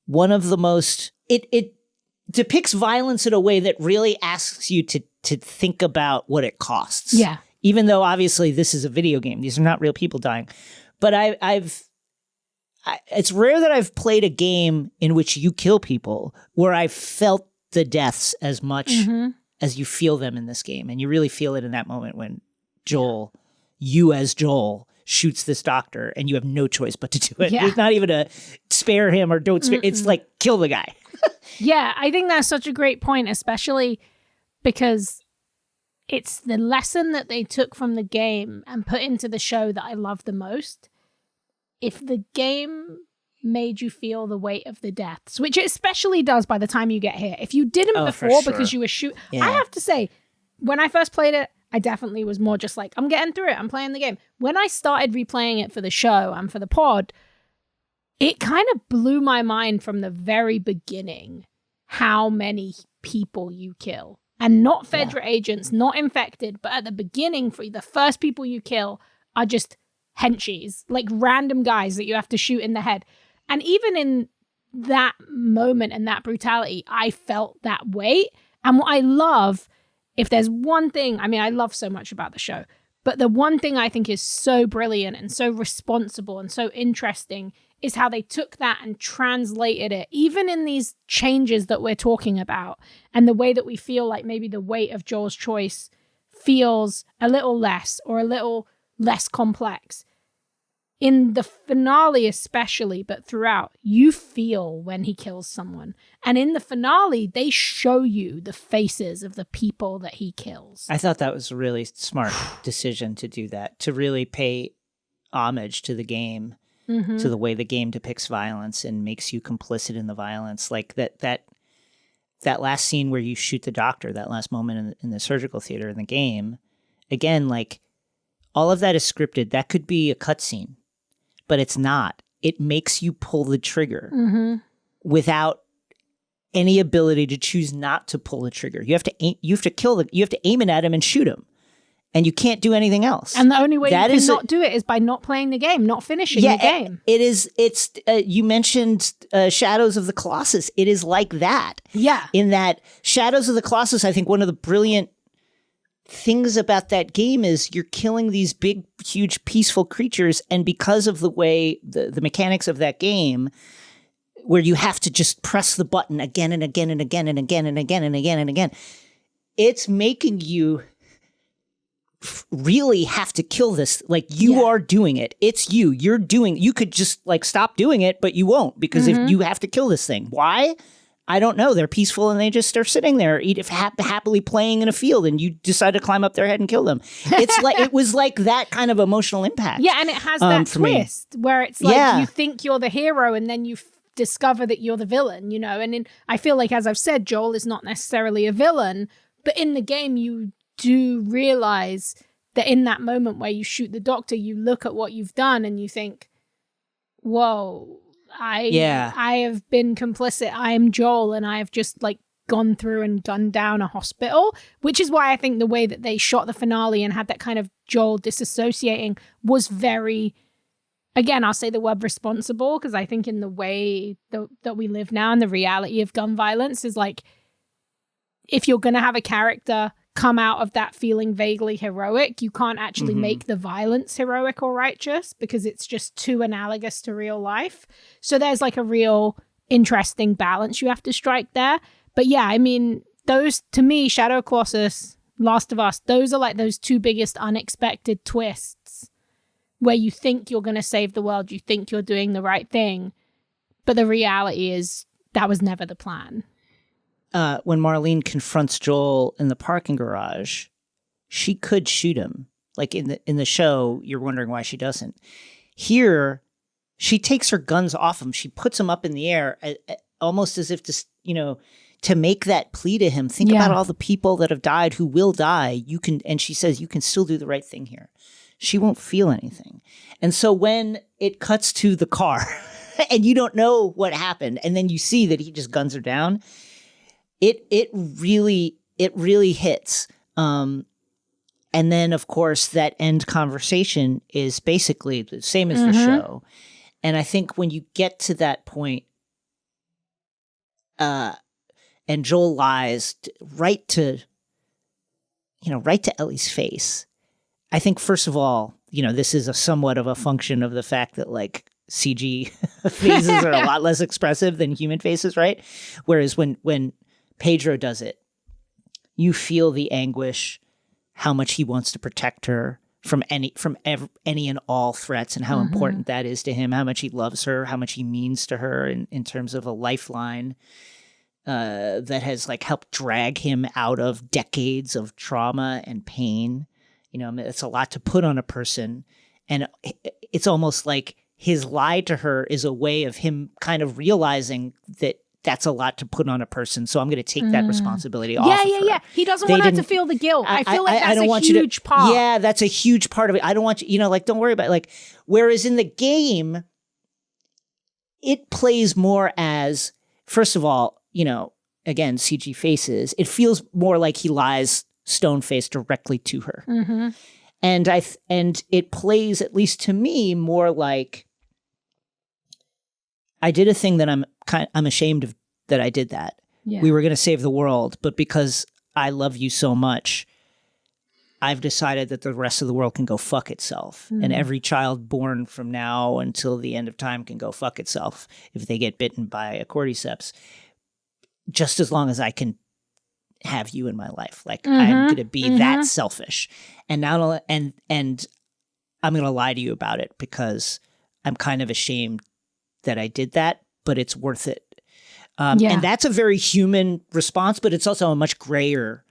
one of the most, it depicts violence in a way that really asks you to think about what it costs. Yeah. Even though obviously this is a video game. These are not real people dying. But it's rare that I've played a game in which you kill people where I felt the deaths as much as you feel them in this game. And you really feel it in that moment when you as Joel shoots this doctor and you have no choice but to do it. It's not even a spare him or don't spare. It's like, kill the guy. Yeah, I think that's such a great point, especially because it's the lesson that they took from the game and put into the show that I love the most. If the game made you feel the weight of the deaths, which it especially does by the time you get here. If you didn't before because you were I have to say, when I first played it, I definitely was more just like, I'm getting through it. I'm playing the game. When I started replaying it for the show and for the pod, it kind of blew my mind from the very beginning how many people you kill. And not Fedra agents, not infected, but at the beginning, for the first people you kill are just henchies, like random guys that you have to shoot in the head. And even in that moment and that brutality, I felt that weight. And what I love, if there's one thing, I mean, I love so much about the show, but the one thing I think is so brilliant and so responsible and so interesting is how they took that and translated it, even in these changes that we're talking about, and the way that we feel like maybe the weight of Joel's choice feels a little less or a little less complex. In the finale especially, but throughout, you feel when he kills someone. And in the finale, they show you the faces of the people that he kills. I thought that was a really smart decision to do that, to really pay homage to the game, to the way the game depicts violence and makes you complicit in the violence. Like that last scene where you shoot the doctor, that last moment in the surgical theater in the game, again, like all of that is scripted. That could be a cutscene, but it's not. It makes you pull the trigger without any ability to choose not to pull the trigger. You have to aim, you have to aim it at him and shoot him. And you can't do anything else. And the only way you can not do it is by not playing the game, not finishing the game. It's you mentioned Shadows of the Colossus. It is like that. Yeah. In that Shadows of the Colossus, I think one of the brilliant things about that game is you're killing these big, huge, peaceful creatures. And because of the way, the mechanics of that game, where you have to just press the button again and again and again and again and again and again and again, it's making you really have to kill this. Like you are doing it. It's you're doing, you could just like stop doing it, but you won't, because if you have to kill this thing. Why? I don't know. They're peaceful and they just are sitting there happily playing in a field, and you decide to climb up their head and kill them. It's like, it was like that kind of emotional impact. Yeah. And it has that twist where it's like, you think you're the hero and then you discover that you're the villain, you know? And I feel like, as I've said, Joel is not necessarily a villain, but in the game, you do realize that in that moment where you shoot the doctor, you look at what you've done and you think, whoa, I have been complicit. I am Joel, and I have just like gone through and gunned down a hospital, which is why I think the way that they shot the finale and had that kind of Joel disassociating was very, again, I'll say the word responsible, because I think in the way that we live now and the reality of gun violence is like, if you're going to have a character come out of that feeling vaguely heroic, you can't actually make the violence heroic or righteous, because it's just too analogous to real life. So there's like a real interesting balance you have to strike there. But yeah, I mean, those, to me, Shadow of Colossus, Last of Us, those are like those two biggest unexpected twists where you think you're going to save the world, you think you're doing the right thing, but the reality is that was never the plan. When Marlene confronts Joel in the parking garage, she could shoot him. Like in the show, you're wondering why she doesn't. Here, she takes her guns off him. She puts them up in the air, almost as if to make that plea to him. Think about all the people that have died, who will die. You can, and she says, you can still do the right thing here. She won't feel anything. And so when it cuts to the car and you don't know what happened, and then you see that he just guns her down, it really hits. And then, of course, that end conversation is basically the same as the show. And I think when you get to that point, and Joel lies right to Ellie's face, I think, first of all, this is a somewhat of a function of the fact that like CG faces are a lot less expressive than human faces, right? Whereas when Pedro does it, you feel the anguish, how much he wants to protect her from any and all threats, and how important that is to him, how much he loves her, how much he means to her in terms of a lifeline that has like helped drag him out of decades of trauma and pain. It's a lot to put on a person. And it's almost like his lie to her is a way of him kind of realizing that that's a lot to put on a person, so I'm going to take that responsibility off of her. Yeah. He doesn't want her to feel the guilt. I feel like that's a huge part. Yeah, that's a huge part of it. I don't want you, like, don't worry about it. Like, whereas in the game, it plays more as, first of all, again, CG faces. It feels more like he lies stone-faced directly to her. Mm-hmm. And it plays, at least to me, more like I did a thing that I'm ashamed of that I did that. Yeah. We were going to save the world, but because I love you so much, I've decided that the rest of the world can go fuck itself. And every child born from now until the end of time can go fuck itself if they get bitten by a cordyceps, just as long as I can have you in my life. Like, I'm going to be that selfish. And now, and I'm going to lie to you about it because I'm kind of ashamed that I did that, but it's worth it. And that's a very human response, but it's also a much grayer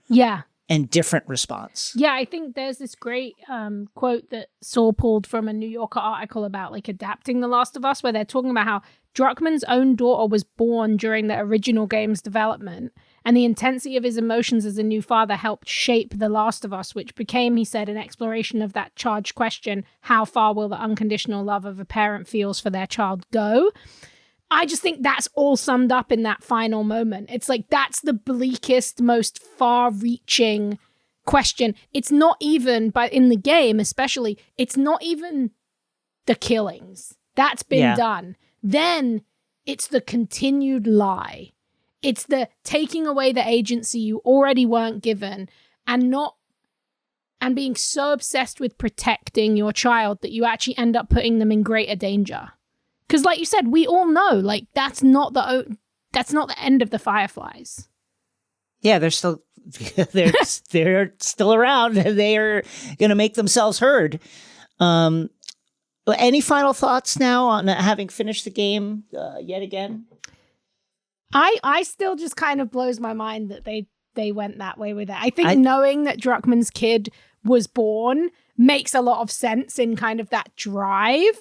and different response. Yeah, I think there's this great quote that Saul pulled from a New Yorker article about like adapting The Last of Us, where they're talking about how Druckmann's own daughter was born during the original game's development, and the intensity of his emotions as a new father helped shape The Last of Us, which became, he said, an exploration of that charged question, how far will the unconditional love of a parent feels for their child go? I just think that's all summed up in that final moment. It's like, that's the bleakest, most far-reaching question. It's not even, but in the game especially, it's not even the killings. That's been done. Then it's the continued lie. It's the taking away the agency you already weren't given and being so obsessed with protecting your child that you actually end up putting them in greater danger. Because like you said, we all know, like, that's not the end of the Fireflies. Yeah, they're still they're still around, and they are going to make themselves heard. Any final thoughts now on having finished the game yet again? I still just kind of blows my mind that they went that way with it. I think knowing that Druckmann's kid was born makes a lot of sense in kind of that drive.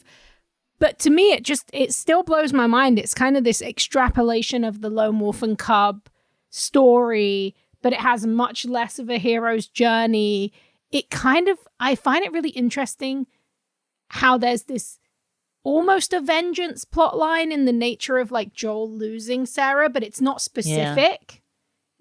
But to me, it still blows my mind. It's kind of this extrapolation of the lone wolf and cub story, but it has much less of a hero's journey. I find it really interesting how there's this almost a vengeance plot line in the nature of like Joel losing Sarah, but it's not specific.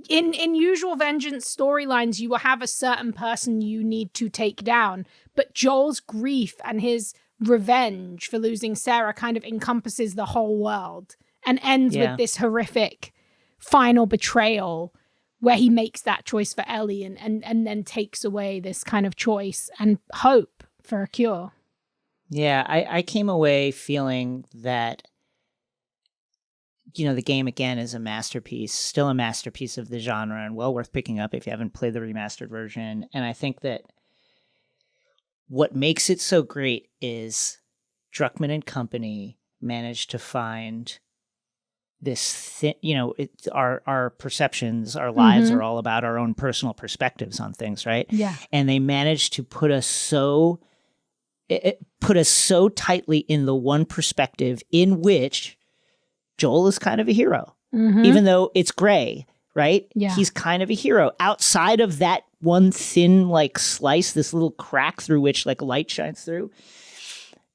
Yeah. In usual vengeance storylines, you will have a certain person you need to take down, but Joel's grief and his revenge for losing Sarah kind of encompasses the whole world and ends with this horrific final betrayal where he makes that choice for Ellie and then takes away this kind of choice and hope for a cure. Yeah, I came away feeling that, the game again is a masterpiece, still a masterpiece of the genre, and well worth picking up if you haven't played the remastered version. And I think that what makes it so great is Druckmann and company managed to find this our perceptions, our lives are all about our own personal perspectives on things, right? Yeah. And they managed to put us so tightly in the one perspective in which Joel is kind of a hero, even though it's gray, right? Yeah. He's kind of a hero. Outside of that one thin like slice, this little crack through which like light shines through.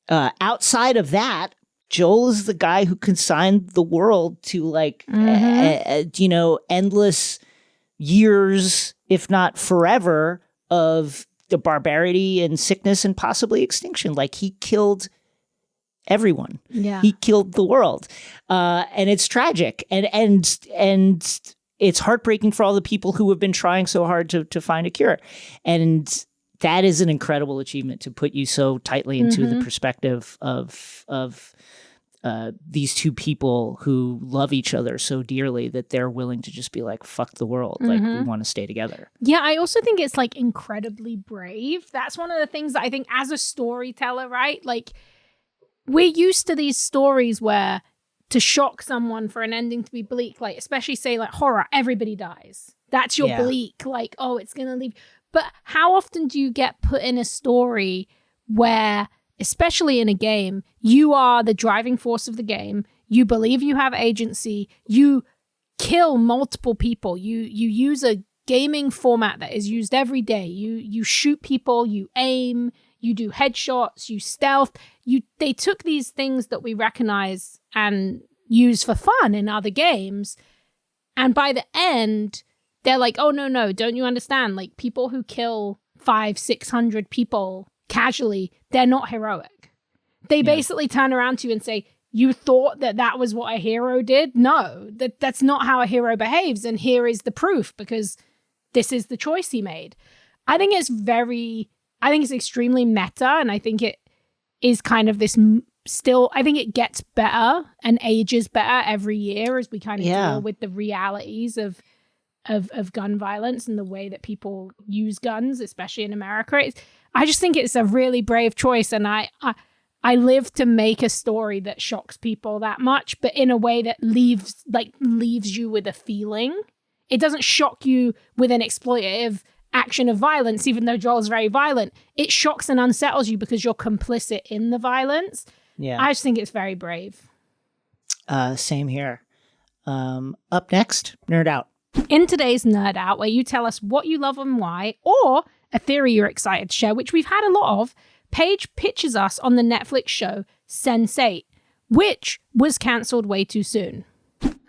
Outside of that, Joel is the guy who consigned the world to like, endless years, if not forever, of the barbarity and sickness and possibly extinction. Like, he killed everyone. Yeah. He killed the world. And it's tragic. And it's heartbreaking for all the people who have been trying so hard to find a cure. And that is an incredible achievement, to put you so tightly into the perspective of these two people who love each other so dearly that they're willing to just be like, fuck the world. Like, we want to stay together. Yeah, I also think it's like incredibly brave. That's one of the things that I think as a storyteller, right? Like, we're used to these stories where to shock someone for an ending to be bleak, like especially say like horror, everybody dies. That's your bleak, like, oh, it's going to leave. But how often do you get put in a story where, especially in a game, you are the driving force of the game, You believe you have agency. You kill multiple people. You use a gaming format that is used every day. You shoot people, you aim, you do headshots, you stealth. They took these things that we recognize and use for fun in other games, and by the end, they're like, oh, no, don't you understand? Like, people who kill 500-600 people casually, they're not heroic. They basically turn around to you and say, you thought that was what a hero did? No, that's not how a hero behaves, and here is the proof, because this is the choice he made. I think it's extremely meta, and I think it is kind of this I think it gets better and ages better every year as we kind of deal with the realities of gun violence and the way that people use guns, especially in America. I just think it's a really brave choice, and I live to make a story that shocks people that much, but in a way that leaves you with a feeling. It doesn't shock you with an exploitative action of violence, even though Joel's very violent. It shocks and unsettles you because you're complicit in the violence. Yeah, I just think it's very brave. Same here. Up next, Nerd Out. In today's Nerd Out, where you tell us what you love and why, or a theory you're excited to share, which we've had a lot of, Paige pitches us on the Netflix show Sense8, which was cancelled way too soon.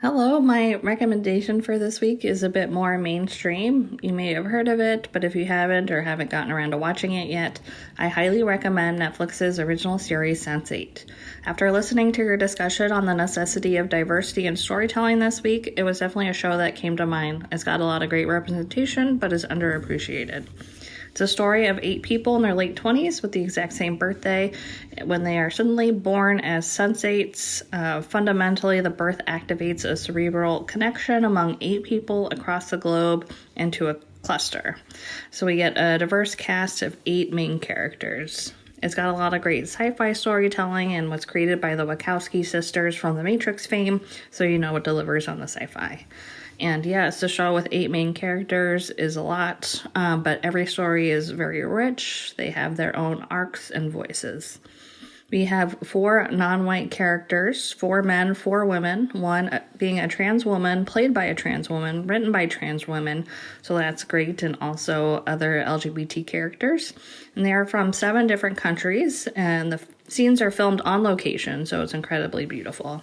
Hello, my recommendation for this week is a bit more mainstream. You may have heard of it, but if you haven't or haven't gotten around to watching it yet, I highly recommend Netflix's original series Sense8. After listening to your discussion on the necessity of diversity in storytelling this week, it was definitely a show that came to mind. It's got a lot of great representation, but is underappreciated. It's a story of 8 people in their late 20s with the exact same birthday when they are suddenly born as Sense8s. Fundamentally, the birth activates a cerebral connection among 8 people across the globe into a cluster. So we get a diverse cast of 8 main characters. It's got a lot of great sci-fi storytelling and was created by the Wachowski sisters from The Matrix fame, so you know it delivers on the sci-fi. And yes, a show with 8 main characters is a lot, but every story is very rich. They have their own arcs and voices. We have 4 non-white characters, 4 men, 4 women, one being a trans woman, played by a trans woman, written by trans women, so that's great, and also other LGBT characters. And they are from 7 different countries, and the scenes are filmed on location, so it's incredibly beautiful.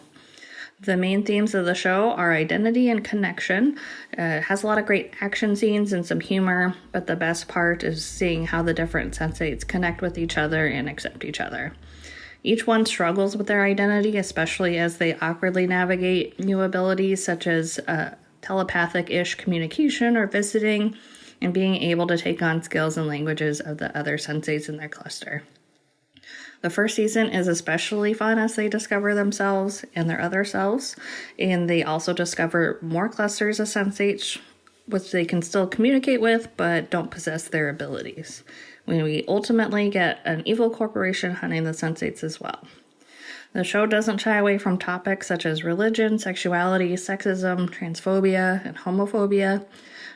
The main themes of the show are identity and connection. It has a lot of great action scenes and some humor, but the best part is seeing how the different Sense8s connect with each other and accept each other. Each one struggles with their identity, especially as they awkwardly navigate new abilities such as telepathic-ish communication or visiting, and being able to take on skills and languages of the other Sense8s in their cluster. The first season is especially fun as they discover themselves and their other selves, and they also discover more clusters of Sense8s, which they can still communicate with, but don't possess their abilities. We ultimately get an evil corporation hunting the Sense8s as well. The show doesn't shy away from topics such as religion, sexuality, sexism, transphobia, and homophobia.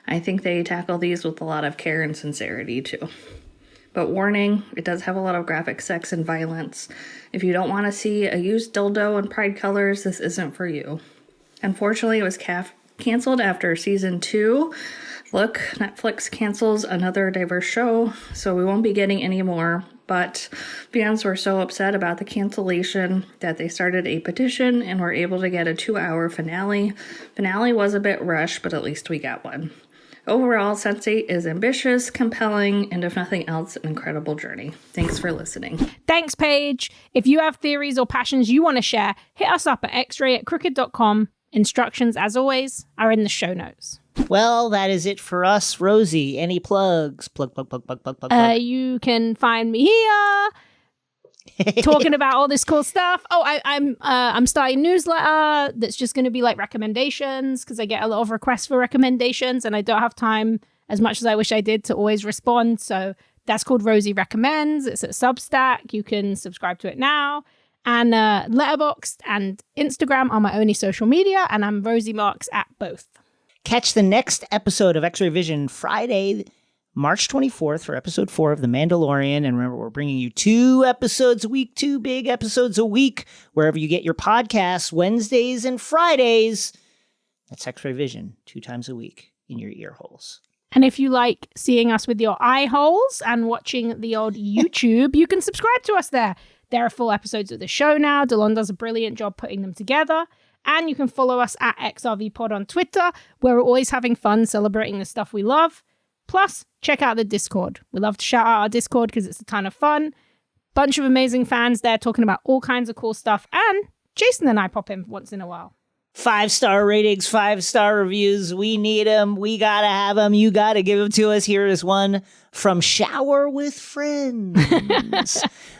I think they tackle these with a lot of care and sincerity, too. But warning, it does have a lot of graphic sex and violence. If you don't want to see a used dildo in pride colors, this isn't for you. Unfortunately, it was canceled after season 2. Look, Netflix cancels another diverse show, so we won't be getting any more. But fans were so upset about the cancellation that they started a petition and were able to get a 2-hour finale. Finale was a bit rushed, but at least we got one. Overall, Sense8 is ambitious, compelling, and if nothing else, an incredible journey. Thanks for listening. Thanks, Paige. If you have theories or passions you want to share, hit us up at xray@crooked.com. Instructions, as always, are in the show notes. Well, that is it for us. Rosie, any plugs? Plug. You can find me here talking about all this cool stuff. Oh, I'm starting a newsletter that's just going to be like recommendations, because I get a lot of requests for recommendations and I don't have time, as much as I wish I did, to always respond. So that's called Rosie Recommends. It's at Substack. You can subscribe to it now. And Letterboxd and Instagram are my only social media, and I'm Rosie Marks at both. Catch the next episode of X-Ray Vision Friday, March 24th for episode 4 of The Mandalorian. And remember, we're bringing you 2 episodes a week, 2 big episodes a week, wherever you get your podcasts, Wednesdays and Fridays. That's X-Ray Vision, 2 times a week in your ear holes. And if you like seeing us with your eye holes and watching the old YouTube, you can subscribe to us there. There are full episodes of the show now. Delon does a brilliant job putting them together. And you can follow us at XRVPod on Twitter, where we're always having fun celebrating the stuff we love. Plus, check out the Discord. We love to shout out our Discord because it's a ton of fun. Bunch of amazing fans there talking about all kinds of cool stuff. And Jason and I pop in once in a while. 5-star ratings, 5-star reviews. We need them. We gotta have them. You gotta give them to us. Here is one from Shower with Friends.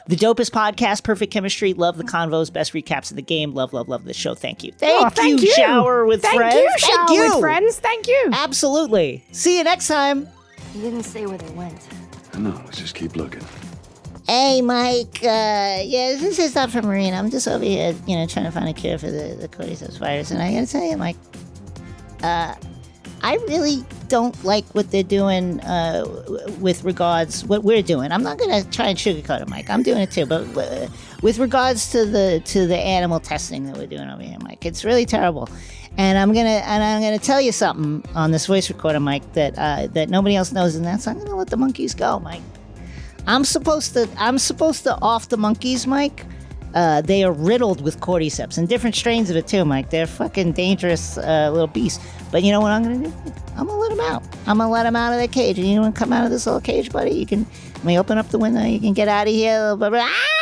The dopest podcast, perfect chemistry. Love the convos, best recaps of the game. Love, love, love this show. Thank you. Thank you, Shower with Friends. Thank you, Shower with Friends. Thank you. Absolutely. See you next time. You didn't say where they went. No, let's just keep looking. Hey, Mike. This is Dr. Marlene. I'm just over here, trying to find a cure for the cordyceps virus. And I gotta tell you, Mike, I really don't like what they're doing with regards what we're doing. I'm not gonna try and sugarcoat it, Mike. I'm doing it too, but with regards to the animal testing that we're doing over here, Mike, it's really terrible. And I'm gonna tell you something on this voice recorder, Mike, that nobody else knows, and that's I'm gonna let the monkeys go, Mike. I'm supposed to off the monkeys, Mike. They are riddled with cordyceps and different strains of it too, Mike. They're fucking dangerous little beasts. But you know what I'm gonna do? I'm gonna let them out. I'm gonna let them out of their cage. And you want to come out of this little cage, buddy? Let me open up the window. You can get out of here. Blah, blah, blah. Ah!